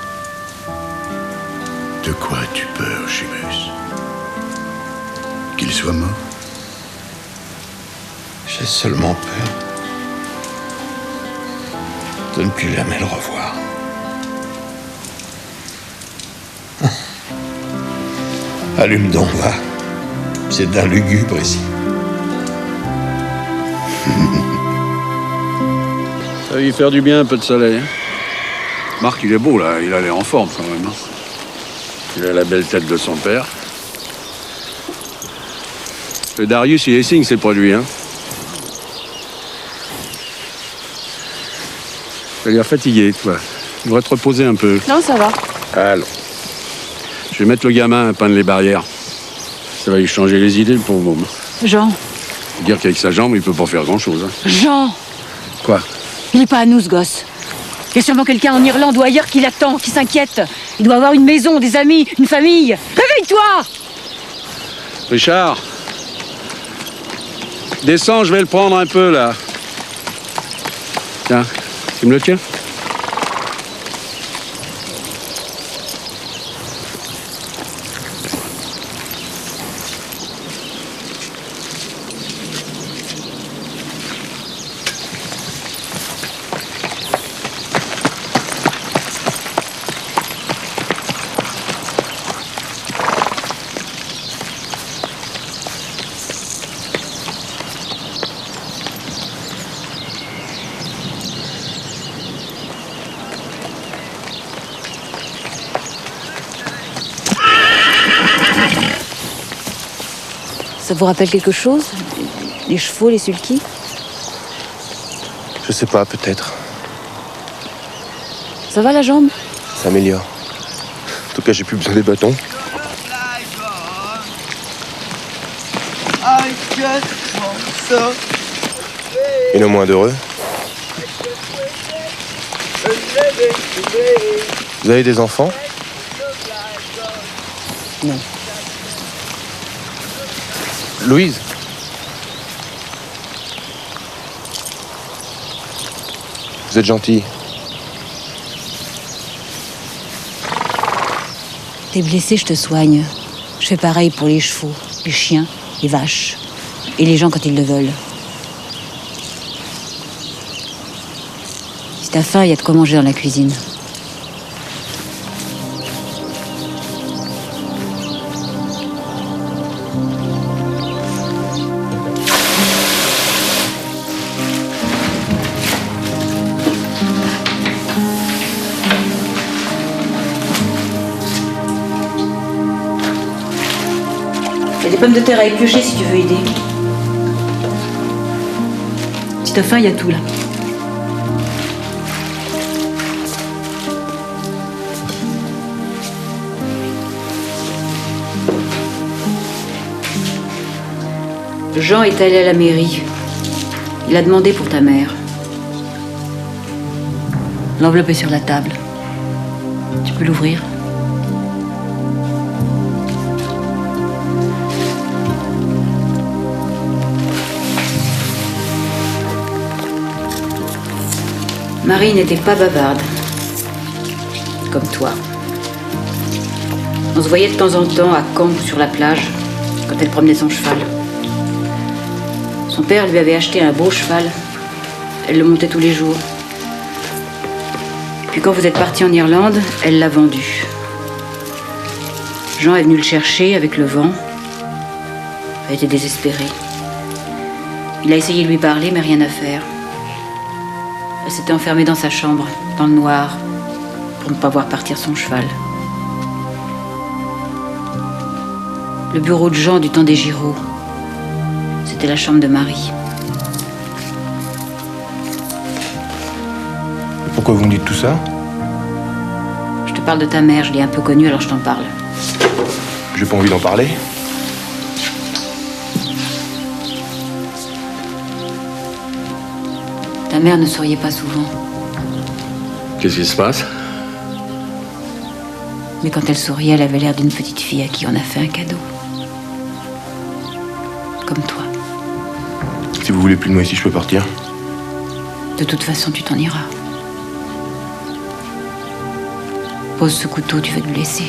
B: De quoi as-tu peur, Seamus? Qu'il soit mort? J'ai seulement peur de ne plus jamais le revoir. Allume donc, va. C'est d'un lugubre ici.
J: Ça va lui faire du bien, un peu de soleil. Marc, il est beau, là. Il a l'air en forme, quand même. Il a la belle tête de son père. Le Darius, il est signe, c'est produit, hein. Tu as l'air fatigué, toi. Tu devrais te reposer un peu.
K: Non, ça va.
J: Allons. Je vais mettre le gamin à peindre les barrières. Ça va lui changer les idées, le pauvre môme.
K: Jean.
J: Dire qu'avec sa jambe, il peut pas faire grand-chose. Hein.
K: Jean.
J: Quoi?
K: Il n'est pas à nous, ce gosse. Il y a sûrement quelqu'un en Irlande ou ailleurs qui l'attend, qui s'inquiète. Il doit avoir une maison, des amis, une famille. Réveille-toi!
J: Richard. Descends, je vais le prendre un peu, là. Tiens, tu me le tiens?
K: Ça vous rappelle quelque chose? Les chevaux, les sulky?
P: Je sais pas, peut-être.
K: Ça va la jambe?
P: Ça améliore. En tout cas, j'ai plus besoin des bâtons. Et non moins d'heureux. Vous avez des enfants?
K: Non.
P: Louise? Vous êtes gentille.
K: T'es blessé, je te soigne. Je fais pareil pour les chevaux, les chiens, les vaches. Et les gens quand ils le veulent. Si t'as faim, il y a de quoi manger dans la cuisine. Il y a des pommes de terre à éplucher si tu veux aider. Si t'as faim, il y a tout là. Jean est allé à la mairie. Il a demandé pour ta mère. L'enveloppe est sur la table. Tu peux l'ouvrir. Marie n'était pas bavarde, comme toi. On se voyait de temps en temps à Caen ou sur la plage, quand elle promenait son cheval. Son père lui avait acheté un beau cheval. Elle le montait tous les jours. Puis quand vous êtes partis en Irlande, elle l'a vendu. Jean est venu le chercher avec le vent. Elle était désespérée. Il a essayé de lui parler, mais rien à faire. Elle s'était enfermée dans sa chambre, dans le noir, pour ne pas voir partir son cheval. Le bureau de Jean du temps des Giraud, c'était la chambre de Marie.
P: Pourquoi vous me dites tout ça?
K: Je te parle de ta mère, je l'ai un peu connue, alors je t'en parle.
P: J'ai pas envie d'en parler.
K: Ta mère ne souriait pas souvent.
J: Qu'est-ce qui se passe?
K: Mais quand elle souriait, elle avait l'air d'une petite fille à qui on a fait un cadeau. Comme toi.
H: Si vous voulez plus de moi ici, je peux partir.
K: De toute façon, tu t'en iras. Pose ce couteau, tu vas te blesser.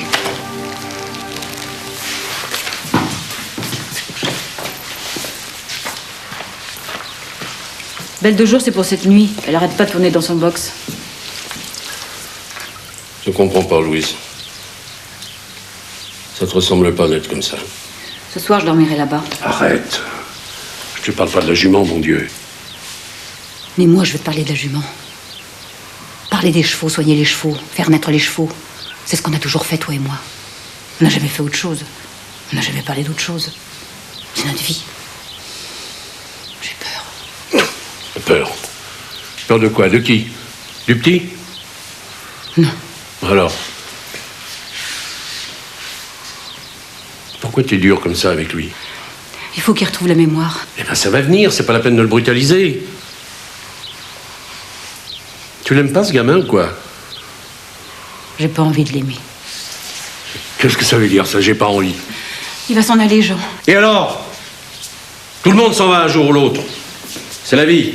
K: Belle de jour, c'est pour cette nuit. Elle arrête pas de tourner dans son box.
J: Je comprends pas, Louise. Ça te ressemble pas d'être comme ça.
K: Ce soir, je dormirai là-bas.
J: Arrête. Je te parle pas de la jument, mon Dieu.
K: Mais moi, je veux te parler de la jument. Parler des chevaux, soigner les chevaux, faire naître les chevaux. C'est ce qu'on a toujours fait, toi et moi. On n'a jamais fait autre chose. On n'a jamais parlé d'autre chose. C'est notre vie. J'ai peur.
J: Peur. Peur de quoi? De qui? Du petit?
K: Non.
J: Alors? Pourquoi t'es dur comme ça avec lui?
K: Il faut qu'il retrouve la mémoire.
J: Eh ben ça va venir, c'est pas la peine de le brutaliser. Tu l'aimes pas, ce gamin, ou quoi?
K: J'ai pas envie de l'aimer.
J: Qu'est-ce que ça veut dire, ça, j'ai pas envie?
K: Il va s'en aller, Jean.
J: Et alors? Tout le monde s'en va un jour ou l'autre. C'est la vie.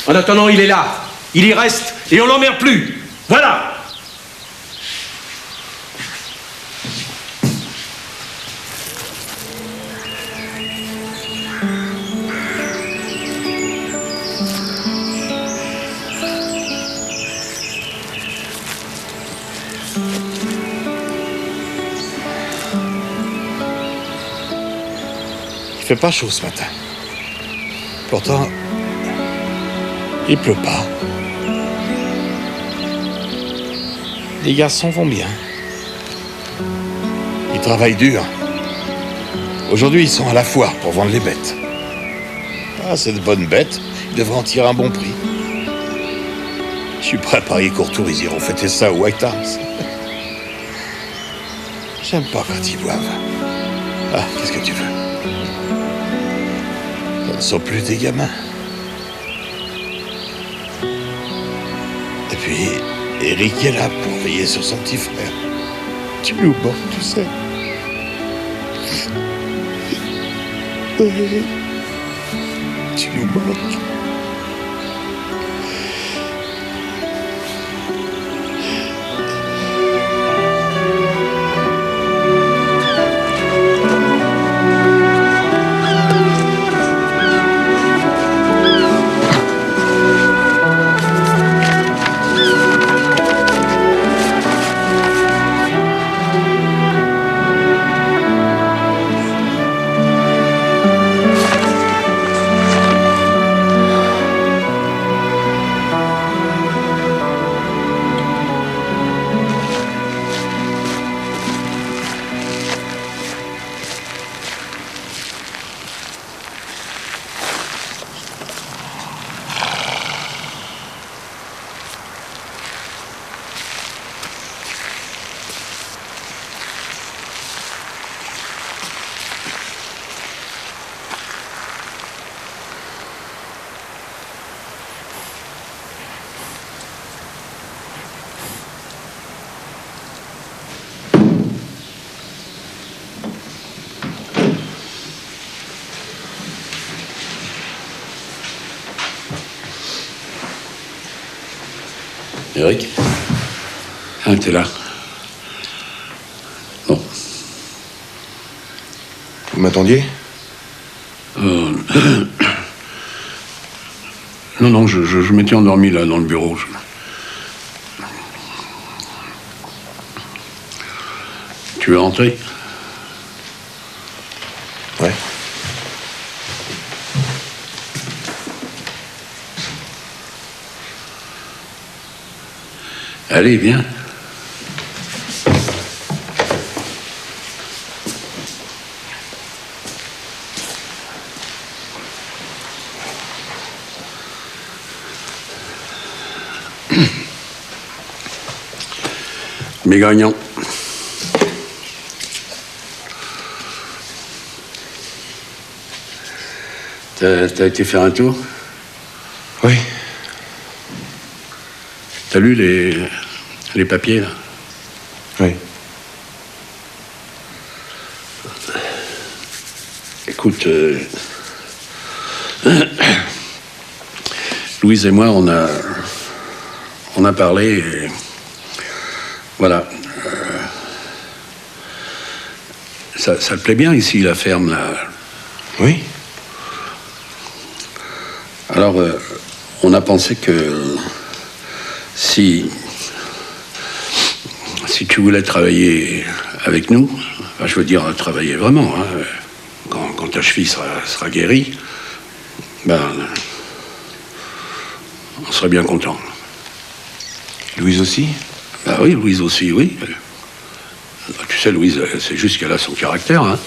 J: En attendant, il est là. Il y reste et on l'emmerde plus. Voilà!
B: Il fait pas chaud ce matin. Pourtant, il pleut pas. Les garçons vont bien. Ils travaillent dur. Aujourd'hui, ils sont à la foire pour vendre les bêtes. Ah, c'est de bonnes bêtes. Ils devraient en tirer un bon prix. Je suis prêt à parier qu'au retour, ils iront fêter ça au White House. J'aime pas quand ils boivent. Ah, qu'est-ce que tu veux? Ce ne sont plus des gamins. Et puis, Eric est là pour veiller sur son petit frère. Tu nous manques, tu sais. Tu nous manques.
J: Eric? Ah, t'es là. Bon.
H: Vous m'attendiez?
J: Non, je m'étais endormi là dans le bureau. Tu veux rentrer?
H: Ouais.
J: Allez, viens. Mes gagnants. T'as été faire un tour?
H: Oui.
J: T'as lu les papiers, là?
F: Écoute, Louise et moi, on a parlé et voilà. Ça te plaît bien ici, la ferme, là?
P: Oui.
F: Alors, on a pensé que si tu voulais travailler avec nous, enfin, je veux dire travailler vraiment, hein, quand ta cheville sera guérie, ben, on serait bien content.
P: Louise aussi?
F: Ben oui, Louise aussi, oui. Tu sais, Louise, c'est juste qu'elle a son caractère, hein.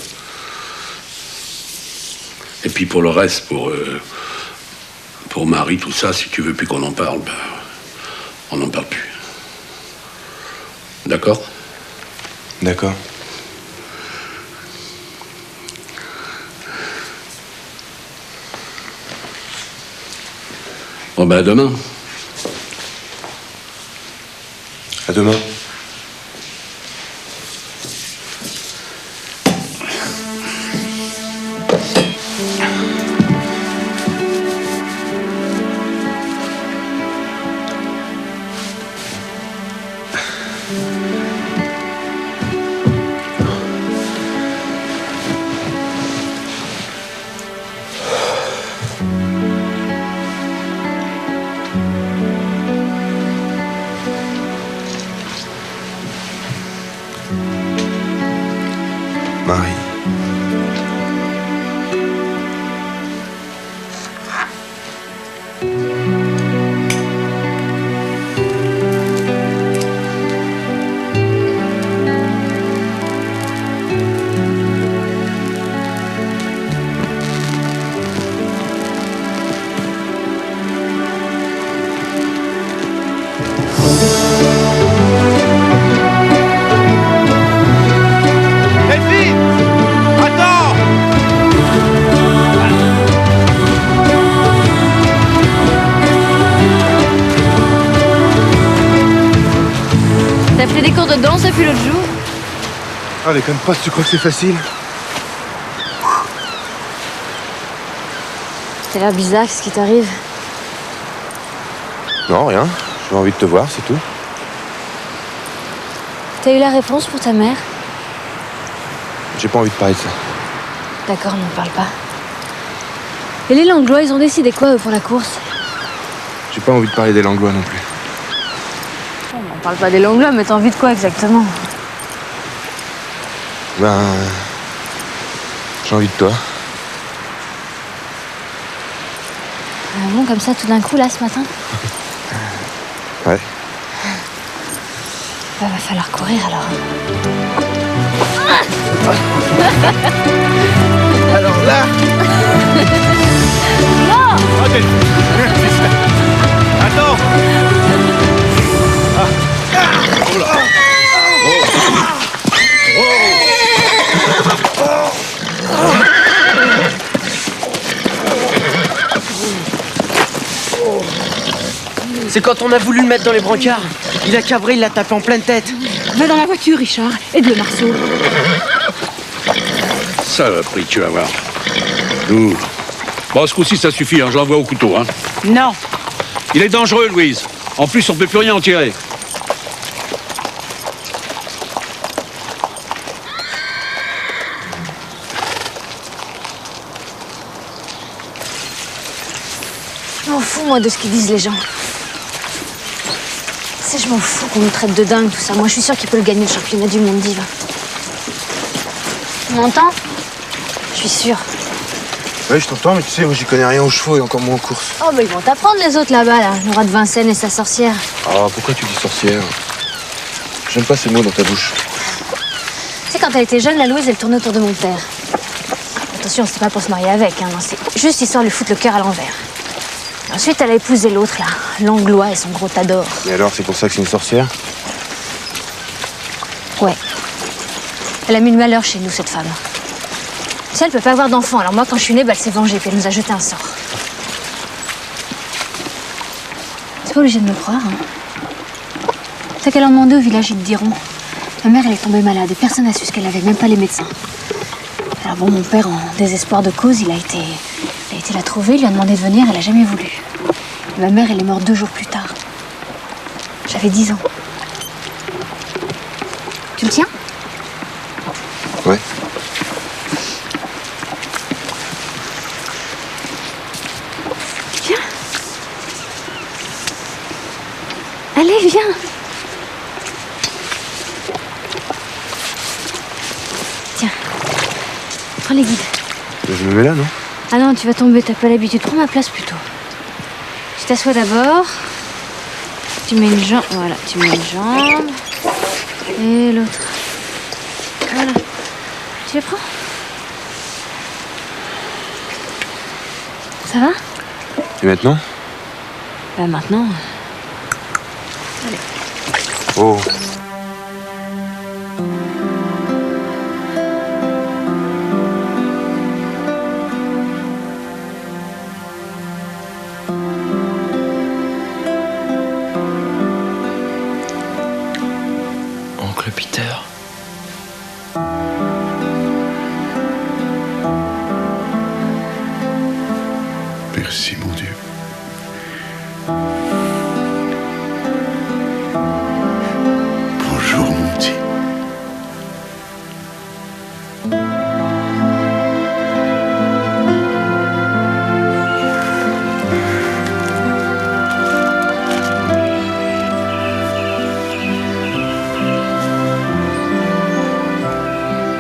F: Et puis pour le reste, pour Marie, tout ça, si tu veux plus qu'on en parle, ben, on n'en parle plus. D'accord?
P: D'accord.
F: Bon, ben, à demain.
P: À demain. Marie.
G: T'as fait des cours de danse depuis l'autre jour?
P: Ah, mais comme pas, tu crois que c'est facile?
G: T'as l'air bizarre, qu'est-ce qui t'arrive?
P: Non, rien. J'ai envie de te voir, c'est tout.
G: T'as eu la réponse pour ta mère?
P: J'ai pas envie de parler de ça.
G: D'accord, n'en parle pas. Et les Langlois, ils ont décidé quoi, eux, pour la course?
P: J'ai pas envie de parler des Langlois non plus.
G: On parle pas des Langlois, mais t'as envie de quoi, exactement?
P: Ben... j'ai envie de toi.
G: Ah bon, comme ça, tout d'un coup, là, ce matin?
P: Ouais.
G: Bah, va falloir courir, alors.
P: Alors là...
G: Non!
C: Attends!
P: Oh là!
N: C'est quand on a voulu le mettre dans les brancards. Il a cabré, il l'a tapé en pleine tête.
K: Va dans la voiture, Richard. Aide le Marceau.
F: Ça va, pris, tu vas voir. Ouh. Bon, ce coup-ci, ça suffit, hein, je l'envoie au couteau, hein.
K: Non.
F: Il est dangereux, Louise. En plus, on peut plus rien en tirer.
G: Je m'en fous, moi, de ce qu'ils disent les gens. Tu sais, je m'en fous qu'on nous traite de dingue, tout ça. Moi, je suis sûre qu'il peut le gagner, le championnat du monde d'Yves. Tu m'entends? Je suis sûre.
P: Ouais, je t'entends, mais tu sais, moi, j'y connais rien aux chevaux et encore moins aux courses.
G: Oh, bah, ils vont t'apprendre, les autres, là-bas, là. Le roi de Vincennes et sa sorcière.
P: Ah, pourquoi tu dis sorcière? J'aime pas ces mots dans ta bouche.
G: Tu sais, quand elle était jeune, la Louise, elle tournait autour de mon père. Attention, c'était pas pour se marier avec, hein. Non, c'est juste histoire de lui foutre le cœur à l'envers. Ensuite, elle a épousé l'autre, là, Langlois et son gros Tador.
P: Et alors, c'est pour ça que c'est une sorcière?
G: Ouais. Elle a mis le malheur chez nous, cette femme. Tu sais, elle peut pas avoir d'enfant. Alors moi, quand je suis née, bah, elle s'est vengée, puis elle nous a jeté un sort. T'es pas obligé de me croire, hein. T'as qu'à leur demander au village, ils te diront. Ma mère, elle est tombée malade et personne n'a su ce qu'elle avait, même pas les médecins. Alors bon, mon père, en désespoir de cause, il a été la trouver, il lui a demandé de venir, elle a jamais voulu. Et ma mère, elle est morte 2 jours plus tard. J'avais 10 ans. Tu le tiens?
P: Ouais.
G: Viens. Allez, viens. Tiens. Prends les guides.
P: Je me mets là, non?
G: Ah non, tu vas tomber, t'as pas l'habitude. Prends ma place plutôt. Tu t'assois d'abord. Tu mets une jambe. Voilà, tu mets une jambe. Et l'autre. Voilà. Tu les prends? Ça va?
P: Et maintenant?
G: Bah maintenant. Allez.
P: Oh.
L: Oncle Peter.
B: Merci, mon Dieu. Bonjour, mon petit.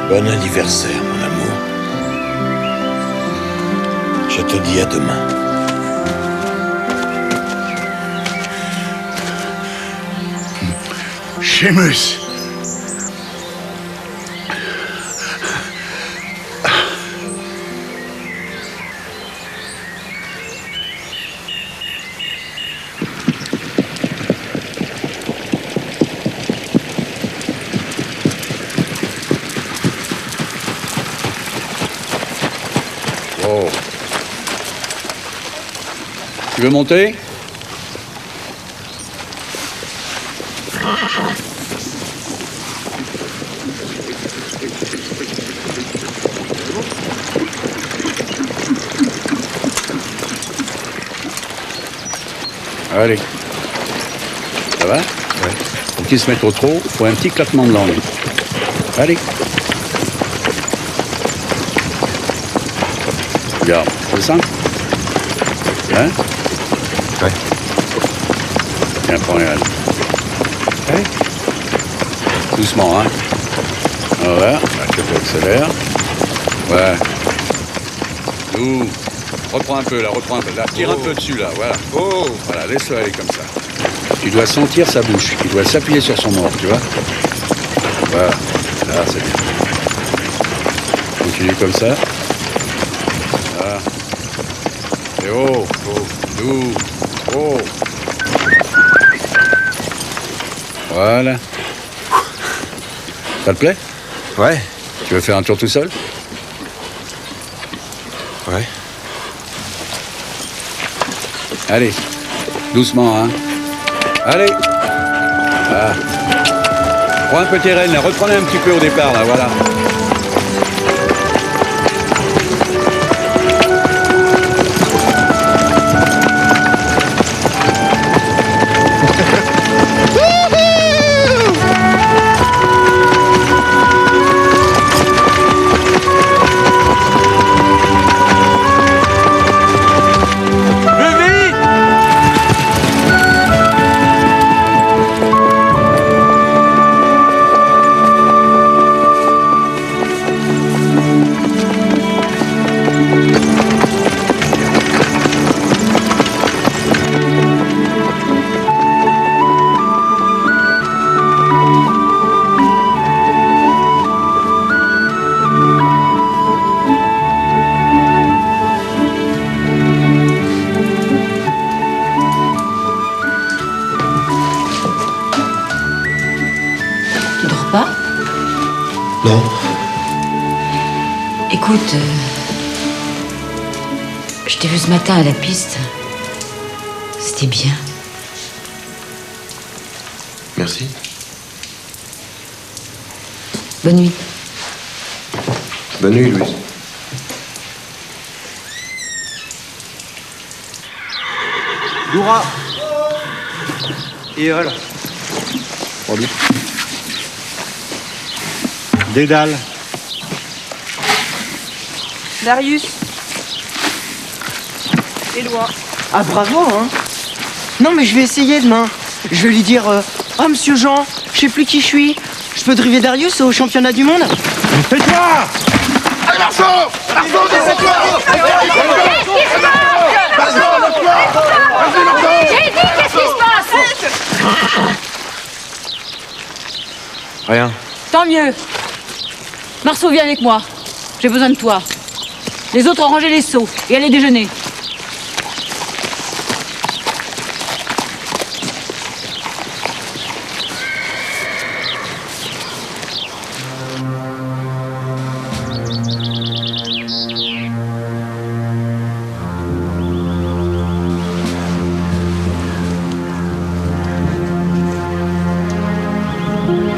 B: Bon anniversaire, mon amour. Je te dis à demain. Seamus.
Q: Oh. Tu veux monter? Allez. Ça va? Ouais. Faut qu'il se mette au trot, faut un petit claquement de langue. Allez. Regarde, c'est ça? Hein?
P: Ouais.
Q: Tiens, prends les rênes. Allez. Doucement, hein? Voilà, là, tu accélères. Ouais. Doux. Reprends un peu, là, reprends un peu. Là, tire un peu dessus, là, voilà. Oh. Voilà, laisse-le aller comme ça. Tu dois sentir sa bouche, il doit s'appuyer sur son mort, tu vois? Voilà, là, c'est bien. Continue comme ça. Là. Et oh, oh, doux, oh. Voilà. Ça te plaît?
P: Ouais.
Q: Tu veux faire un tour tout seul?
P: Ouais.
Q: Allez, doucement, hein. Allez. Ah. Prends un peu tes rênes, là. Reprenez un petit peu au départ, là, voilà.
B: Non.
K: Écoute, je t'ai vu ce matin à la piste. C'était bien.
P: Merci.
K: Bonne nuit.
L: Bonne nuit, Louis.
N: Doura. Et Eol.
Q: Salut. Dédale.
E: Darius. Éloi.
N: Ah bravo, hein. Non mais je vais essayer demain. Je vais lui dire oh monsieur Jean, je sais plus qui je suis. Je peux driver Darius au championnat du monde?
C: Tais-toi!
A: Allez, Marceau! Marceau, descends-toi!
E: J'ai dit, qu'est-ce qui se passe?
H: Rien.
K: Tant mieux. Marceau, viens avec moi. J'ai besoin de toi. Les autres ont rangé les seaux et allez déjeuner.